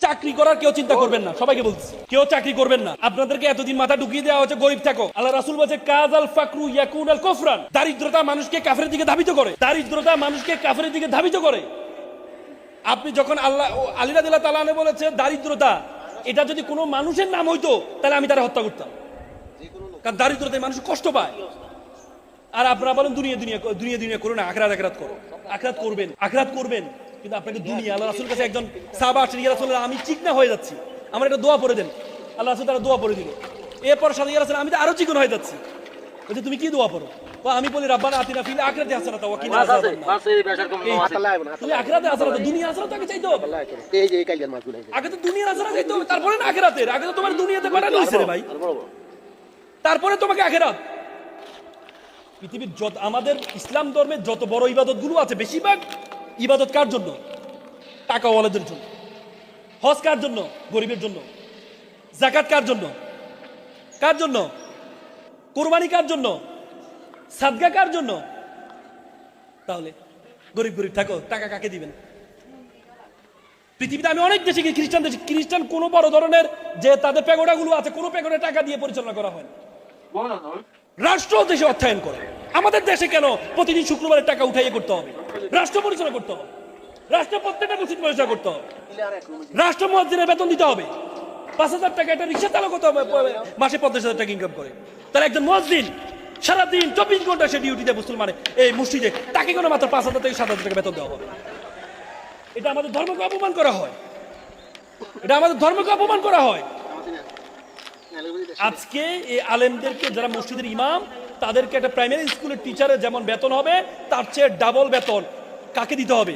চাকরি করার কেউ চিন্তা করবেন না, সবাইকে বলছি কেউ চাকরি করবেন না। আপনাদেরকে এতদিন মাথা ঢুকিয়ে দেওয়া হচ্ছে গরিব থাকো। আল্লাহ রাসূল বলেছে কাজ আল ফাকরু ইয়াকুন আল কুফরান। দারিদ্রতা মানুষকে কাফেরের দিকে ধাবিত করে, দারিদ্রতা মানুষকে কাফেরের দিকে ধাবিত করে। আপনি যখন আলী রাদিয়াল্লাহু তাআলা আনহু বলেছে দারিদ্রতা, এটা যদি কোনো মানুষের নাম হইতো তাহলে আমি তারা হত্যা করতাম, কারণ দারিদ্রতায় মানুষ কষ্ট পায়। আর আপনারা বলেন দুনিয়া দুনিয়া দুনিয়া দুনিয়া করুন না, আখিরাত আখিরাত করো। আখিরাত করবেন, আখিরাত করবেন, কিন্তু আপনাকে দুনিয়া। আল্লাহ রাসূলের কাছে একজন সাহাবা আসলেন, ইয়া রাসূলুল্লাহ আমি চিকনা হয়ে যাচ্ছি, আমার একটা দোয়া পড়ে দেন। আল্লাহ রাসূল তারা দোয়া পড়ে দিল। এরপর সাথে ইয়া রাসূলুল্লাহ আমি তো আরো চিকন হয়ে যাচ্ছি, বলছে তুমি কি দোয়া পড়ো? আমি বলি রাব্বানা আতিনা ফিল আখিরাতি হাসানাতাও ওয়া কিনা আযাবান নার। তুমি আখিরাতে হাসানাত, দুনিয়া হাসানাত আগে চাইতে হবে। এই যে এই কাইলের মাছ গুলাই আগে তো দুনিয়ার হাসানাত চাইতে হবে, তারপরে না আখিরাতের। আগে তো তোমার দুনিয়াতে পাঠানো হইছে রে ভাই, তারপরে তোমাকে আখিরাত। পৃথিবীর যত আমাদের ইসলাম ধর্মের যত বড় ইবাদতগুলো আছে, বেশিরভাগ ইবাদত কার জন্য? টাকাওয়ালাদের জন্য। হজ কার জন্য? গরিবের জন্য। যাকাত কার জন্য? কার জন্য? কুরবানি কার জন্য? সাদকা কার জন্য? তাহলে গরিব গরিব থাকো, টাকা কাকে দিবেন? পৃথিবীতে আমি অনেক দেশে খ্রিস্টান দেশে, খ্রিস্টান কোনো বড় ধরনের যে তাদের প্যাগোডাগুলো আছে, কোনো প্যাগোডা টাকা দিয়ে পরিচালনা করা হয় না। রাষ্ট্র দেশে অর্থায়ন করে। আমাদের দেশে কেন প্রতিদিন শুক্রবারের টাকা উঠাইয়ে করতে হবে? রাষ্ট্র পরিচালনা করতে হবে, রাষ্ট্র প্রত্যেকটা মসজিদ পরিচালনা করতে হবে, রাষ্ট্র মুয়াজ্জিনের বেতন দিতে হবে। ৫,০০০ টাকা একটা রিক্সা চালক হতে হবে, মাসে ৫০,০০০ টাকা ইনকাম করে। তাহলে একজন মুয়াজ্জিন সারাদিন ২৪ ঘন্টা সে ডিউটি দেয় মুসলমানে এই মসজিদে, তাকে কোনো মাত্র ৫,০০০ থেকে ৭,০০০ টাকা বেতন দেওয়া হবে। এটা আমাদের ধর্মকে অপমান করা হয়, এটা আমাদের ধর্মকে অপমান করা হয়। আজকে এই আলেমদেরকে যারা মসজিদের ইমাম, তাদেরকে একটা প্রাইমারি স্কুলের টিচারের যেমন বেতন হবে, তার চেয়ে ডাবল বেতন কাকে দিতে হবে?